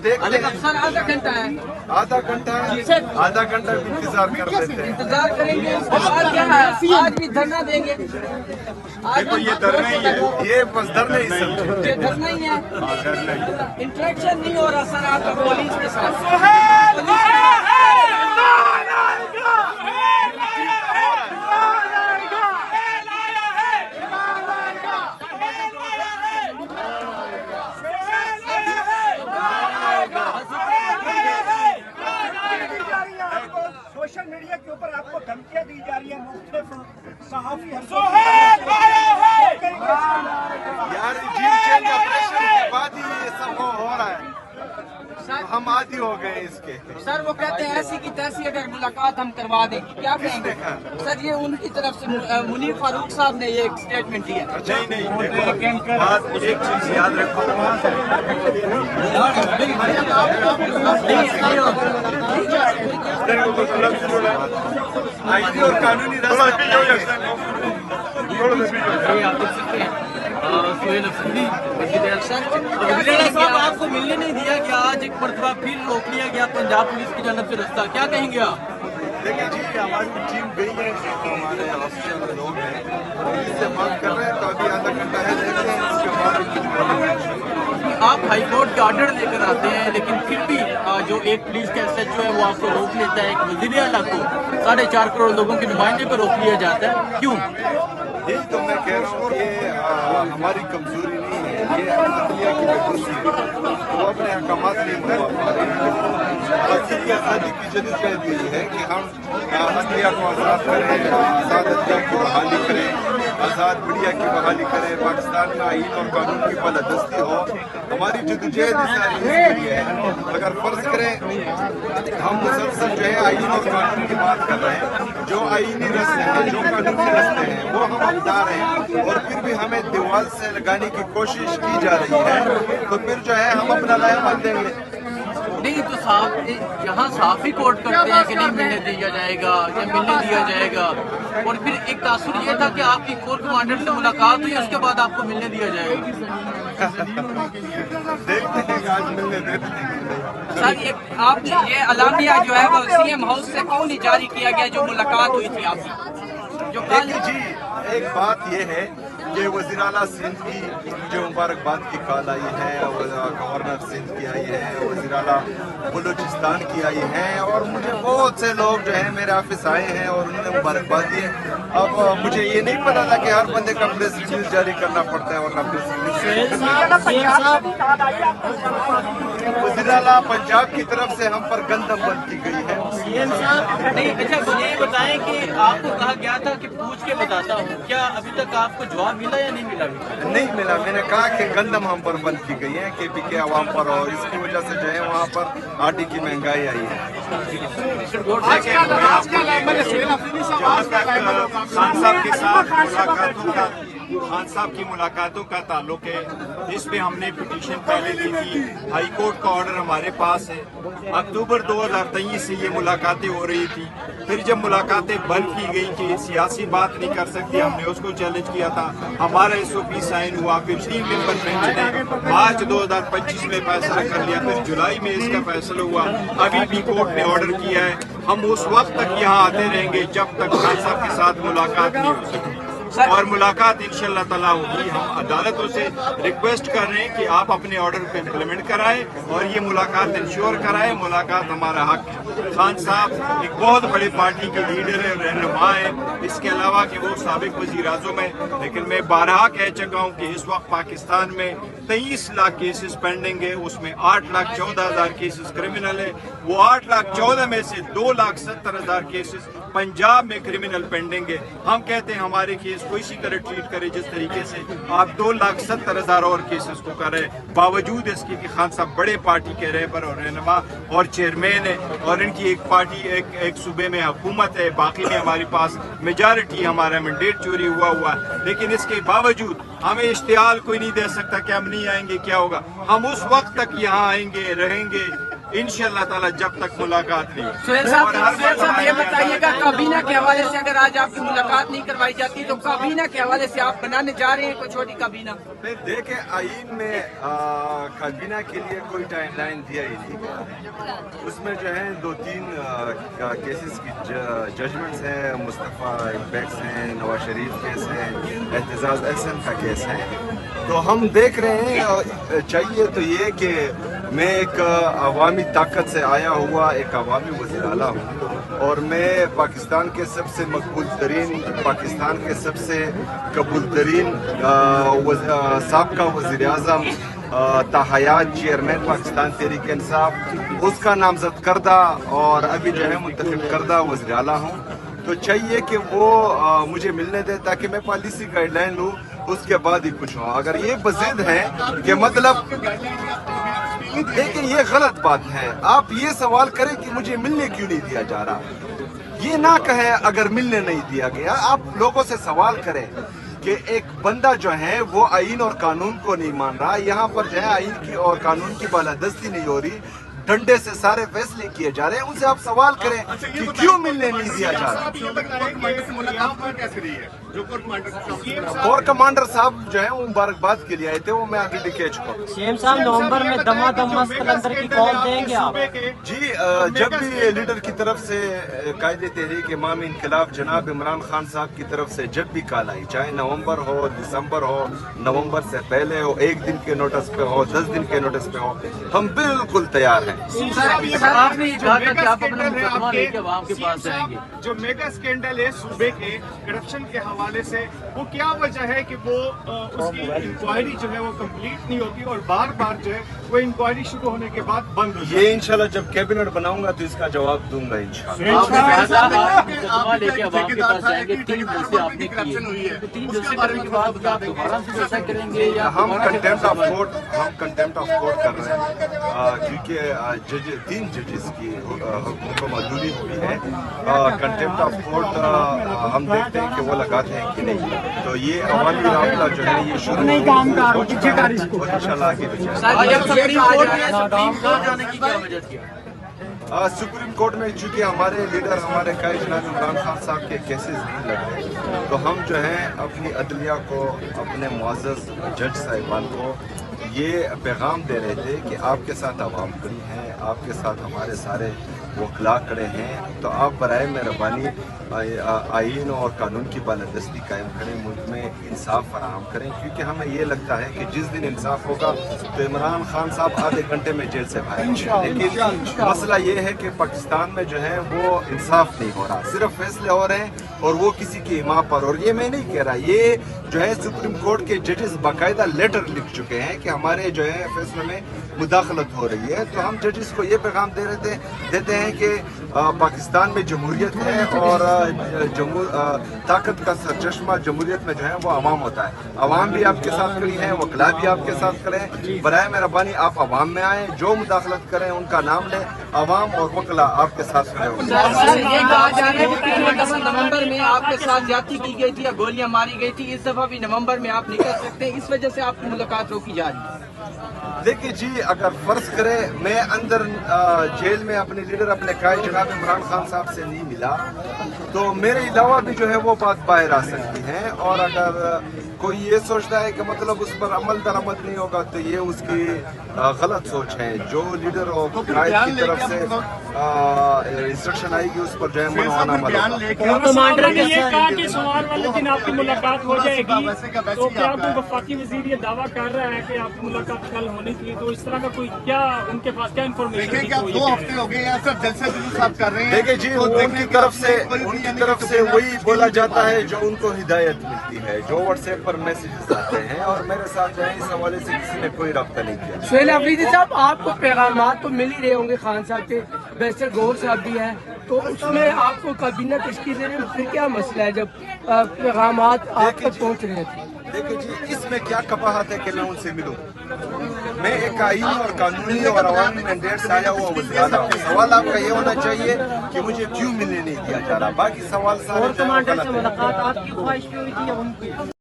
देखते हैं। सर आधा घंटा है, आधा घंटा आधा घंटा भी इंतजार कर लेते हैं। इंतजार करेंगे। उसके बाद क्या है, आज भी धरना देंगे। आज देखो ये धरना ही है, ये बस धरना ही समझो। ये धरना ही है, इंटरेक्शन नहीं हो रहा सर आपका पुलिस के साथ। सोशल मीडिया के ऊपर आपको धमकियां दी जा रही है, मुख्तलिफ सहाफी यार जीव चेंज का प्रेशर के बाद ही ये सब हो रहा है। हम आदी हो गए इसके। सर वो कहते हैं ऐसी की तैसी अगर मुलाकात हम करवा दें, क्या कहेंगे सर? ये उनकी तरफ से मुनीर फारूक साहब ने ये एक स्टेटमेंट दिया। नहीं नहीं, देखो बात एक चीज याद रखो, आईनी और कानूनी रास्ता साहब आपको मिलने नहीं दिया कि आज एक मरतबा फिर रोक लिया गया पंजाब पुलिस की जानब से रास्ता, क्या कहेंगे आप? देखिए जी, हमारी टीम गई है, हमारे ऑफिसर लोग हैं, इससे बात कर रहे हैं, तो अभी आधा घंटा है, देखते हैं उसके बाद। आप हाई कोर्ट के ऑर्डर लेकर आते हैं, लेकिन फिर भी जो एक पुलिस का SHO है वो आपको रोक लेता है। एक वज़ीर आला को 4.5 करोड़ लोगों के नुमाइंदे को रोक लिया जाता है, क्यों? यही तो मैं कह रहा हूँ, ये हमारी कमजोरी नहीं है, ये अदलिया की बेबसी है। वो अपने अहकामात लेकर की आज़ादी की जदीद यही है कि हम अदलिया को आज़ाद करें, आज़ाद अदलिया की बहाली करें, आज़ाद मीडिया की बहाली करें, पाकिस्तान में आईन और कानून की बालादस्ती हो। हमारी जदोजहद सारी इसके लिए है। अगर फर्ज करें हम मुसलसल जो है आईन और कानून की बात कर रहे हैं, जो आईनी रस्ते हैं, जो कानूनी रस्ते हैं, वो हम अपना रहे हैं, और फिर भी हमें दीवार से लगाने की कोशिश की जा रही है, तो फिर जो है हम अपना राय मान देंगे। नहीं तो साहब यहाँ साफ ही कोर्ट करते हैं कि नहीं मिलने दिया जाएगा या मिलने दिया जाएगा, और फिर एक तासुर ये था कि आपकी कोर कमांडर से मुलाकात हुई, उसके बाद आपको मिलने दिया जाएगा। देखते हैं आज मिलने देते हैं। सर आपने ये अलामिया जो है वो CM हाउस से क्यों नहीं जारी किया गया जो मुलाकात हुई थी आपकी? जो देखिए जी, एक बात ये है कि वज़ीर आला सिंध की मुझे मुबारकबाद की कॉल आई है, गवर्नर सिंध की आई है, वज़ीर आला बलूचिस्तान की आई है, और मुझे बहुत से लोग जो है मेरे ऑफिस आए हैं और उन्होंने मुबारकबाद दी है। अब मुझे ये नहीं पता था कि हर बंदे का प्रेस रिलीज जारी करना पड़ता है, वरना प्रेस रिलीज। वज़ीर आला पंजाब की तरफ से हम पर गंदम बंद की गई है। नहीं अच्छा, मुझे ये बताएं कि आपको कहा गया था कि पूछ के बताता हूँ, क्या अभी तक आपको जवाब मिला या नहीं मिला? नहीं मिला। मैंने कहा कि गंदम हम पर बंद की गई है KP के आवाम पर, और इसकी वजह से जो है वहाँ पर आटे की महंगाई आई है। खान साहब की मुलाकातों का ताल्लुक है, इस पे हमने पिटीशन पहले दी थी, हाई कोर्ट का ऑर्डर हमारे पास है। अक्टूबर 2023 से ये मुलाकातें हो रही थी, फिर जब मुलाकातें बंद की गई कि सियासी बात नहीं कर सकती, हमने उसको चैलेंज किया था, हमारा SOP साइन हुआ, फिर 3 मेंबर बेंच ने मार्च 2025 में फैसला कर लिया, फिर जुलाई में इसका फैसला हुआ। अभी भी कोर्ट ने ऑर्डर किया है, हम उस वक्त तक यहाँ आते रहेंगे जब तक खान साहब के साथ मुलाकात नहीं हो सकती, और मुलाकात इंशाअल्लाह ताला होगी। हम अदालतों से रिक्वेस्ट कर रहे हैं कि आप अपने ऑर्डर को इम्प्लीमेंट कराएं और ये मुलाकात इंश्योर कराएं। मुलाकात हमारा हक है। खान साहब एक बहुत बड़ी पार्टी के लीडर है, रहनुमा है, इसके अलावा कि वो साबिक वज़ीर आज़म है, लेकिन मैं बारहा कह चुका हूँ कि इस वक्त पाकिस्तान में 23 लाख केसेस पेंडिंग है, उसमें 8,14,000 केसेस क्रिमिनल है। वो 8,14,000 में से 2,70,000 केसेस पंजाब में क्रिमिनल पेंडिंग है। हम कहते हैं हमारे केस को इसी तरह ट्रीट करें जिस तरीके से आप 2,70,000 और केसेस को कर रहे हैं, बावजूद इसके कि खान साहब बड़े पार्टी के रहबर और रहनुमा और चेयरमैन है, और इनकी एक पार्टी एक सूबे में हुकूमत है, बाकी में हमारे पास मेजॉरिटी, हमारा मैंडेट चोरी हुआ है। लेकिन इसके बावजूद हमें इश्तिहाल कोई नहीं दे सकता कि हम नहीं आएंगे, क्या होगा। हम उस वक्त तक यहाँ आएंगे, रहेंगे, इंशाअल्लाह ताला जब तक मुलाकात नहीं सुहेल साहब ये बताइएगा काबीना के हवाले से अगर आज आपकी मुलाकात नहीं करवाई जाती तो काबीना के हवाले से आप बनाने जा रहे हैं कोई छोटी काबीना? देखे आइन में काबीना के लिए कोई टाइमलाइन दिया ही नहीं गया। उसमें जो है 2-3 केसेस की जजमेंट्स हैं, मुस्तफ़ा इम्पैक्ट्स हैं, नवाज शरीफ केस है, एहतजाज एहसन का केस है। तो हम देख रहे हैं चाहिए तो ये कि मैं एक अवामी ताकत से आया हुआ एक अवामी वज़ीर आला हूँ और मैं पाकिस्तान के सबसे मकबूल तरीन, पाकिस्तान के सबसे कबूल तरीन साबका वज़ीर आज़म ताहयात चेयरमैन पाकिस्तान तहरीक इंसाफ उसका नामजद करदा और अभी जो है मुंतखब करदा वज़ीर आला हूँ। तो चाहिए कि वो मुझे मिलने दे ताकि मैं पॉलिसी गाइडलाइन लूँ, उसके बाद ही कुछ हो। अगर ये बज़िद है कि मतलब देखिए ये गलत बात है। आप ये सवाल करें कि मुझे मिलने क्यों नहीं दिया जा रहा, ये ना कहें अगर मिलने नहीं दिया गया। आप लोगों से सवाल करें कि एक बंदा जो है वो आइन और कानून को नहीं मान रहा, यहाँ पर जो है आइन की और कानून की बालादस्ती नहीं हो रही, डंडे से सारे फैसले किए जा रहे हैं। उनसे आप सवाल करें कि क्यों मिलने नहीं दिया जा रहा। कोर कमांडर साहब जो है वो मुबारकबाद के लिए आए थे, वो मैं आगे डिकेज को सीएम साहब नवंबर में दमादम मस्त कलंदर की कॉल देंगे आप? जी जब भी लीडर की तरफ से कायदे तहरीक इमाम इनकलाब जनाब इमरान खान साहब की तरफ से जब भी कॉल आई, चाहे नवंबर हो, दिसंबर हो, नवंबर से पहले हो, 1 दिन के नोटिस पे हो, 10 दिन के नोटिस पे हो, हम बिल्कुल तैयार हैं। आपने ये कहा था कि आप अपना मुकदमा लेके आवाम के पास जाएंगे। जो मेगा स्कैंडल है सूबे के करप्शन के हवाले से, वो क्या वजह है कि वो उसकी इंक्वायरी जो है वो कंप्लीट नहीं होती और बार बार जो है वो इंक्वायरी शुरू होने के बाद बंद हो ये इंशाल्लाह जब कैबिनेट बनाऊंगा तो इसका जवाब दूंगा इंशाल्लाह। आपने कहा था आप मुकदमा लेके आवाम के पास जाएंगे, 3 जलसे आपने किए, तो 3 जलसे करने के बाद क्या आप दोबारा से जलसा करेंगे या हम कंटेम्प्ट ऑफ कोर्ट कर रहे हैं क्योंकि 3 जजेस की हुक्म अधूरी हुई है। कंटेम्प्ट ऑफ कोर्ट हम देखते हैं कि वो लगाते हैं कि नहीं। तो ये अवामी मामला जो है ये शुरू हो चुका है और इंशाल्लाह आगे भी जाने की क्या वजह थी? सुप्रीम कोर्ट में चूंकि हमारे लीडर हमारे कायद जनाब इमरान खान साहब के केसेस नहीं लग रहे, तो हम जो है अपनी अदलिया को, अपने मुअज़्ज़ज़ जज साहिबान को ये पैगाम दे रहे थे कि आपके साथ अवाम खड़ी हैं, आपके साथ हमारे सारे वकला खड़े हैं, तो आप बराए मेहरबानी आइन और कानून की बालादस्ती कायम करें, मुल्क में इंसाफ फराहम करें। क्योंकि हमें ये लगता है कि जिस दिन इंसाफ होगा तो इमरान खान साहब आधे घंटे में जेल से बाहर। लेकिन मसला ये है कि पाकिस्तान में जो है वो इंसाफ नहीं हो रहा, सिर्फ फैसले हो रहे हैं और वो किसी की हिमा पर। और ये मैं नहीं कह रहा, ये जो है सुप्रीम कोर्ट के जजेस बाकायदा लेटर लिख चुके हैं कि हमारे जो है फैसले में मुदाखलत हो रही है। तो हम जजेस को ये पैगाम देते हैं कि पाकिस्तान में जमहूरियत है और ताकत का सरचश्मा जमहूरियत में जो है वो अवाम होता है। अवाम भी आपके साथ खड़ी है, वकला भी आपके साथ खड़े हैं। बराए मेहरबानी आप अवाम में आए, जो मुदाखलत करें उनका नाम लें, अवाम और वकला आपके साथ खड़े होंगे। ये कहा जा रहा है कि नवंबर में आपके साथ ज्यादती की गई थी या गोलियां मारी गई थी, इस दफा भी नवंबर में आप निकल सकते हैं, इस वजह से आपकी मुलाकात रोकी जा रही है। देखिए जी, अगर फर्ज करें मैं अंदर जेल में अपने लीडर अपने कायद जनाब इमरान खान साहब से नहीं मिला, तो मेरे अलावा भी जो है वो बात बाहर आ सकती है। और अगर कोई ये सोचता है कि मतलब उस पर अमल दरामद नहीं होगा तो ये उसकी गलत सोच है। जो लीडर और कायद की तरफ से इंस्ट्रक्शन आएगी उस पर जो है मनवाना कमांडर ने ये कहा कि सोमवार वाले दिन आपकी मुलाकात हो जाएगी, तो क्या कोई वफाकी वजीर ये दावा कर रहा है कि आपकी मुलाकात कल होनी थी? तो इस तरह का कोई क्या उनके पास क्या इन्फॉर्मेशन थी? 2 हफ्ते हो गए सर जलसे जुलूस आप कर रहे हैं। देखिए जी, उनकी तरफ से वही बोला जाता है जो उनको हिदायत मिलती है, जो व्हाट्सएप पर मैसेजेस आते हैं, और मेरे साथ जो है इस हवाले से किसी ने कोई रब्ता नहीं किया। सुहेल अफरीदी साहब, आपको पैगामात तो मिल ही रहे होंगे खान साहब के, वैसे गौर साहब भी हैं, तो उसमें आपको काबीना तश्कील दे रहे हैं, फिर क्या मसला है जब पैगामात आप तक पहुँच रहे थे? देखिए जी, इसमें क्या कबाहत है कि मैं उनसे मिलूं? मैं एक आईनी और कानूनी और अवामी मैंडेट से आया हुआ वज़ीर हूं। सवाल आपका ये होना चाहिए कि मुझे क्यों मिलने नहीं दिया जा रहा। बाकी सवाल सारे कमांडर से मुलाकात आपकी ख्वाहिश हुई थी या उनकी?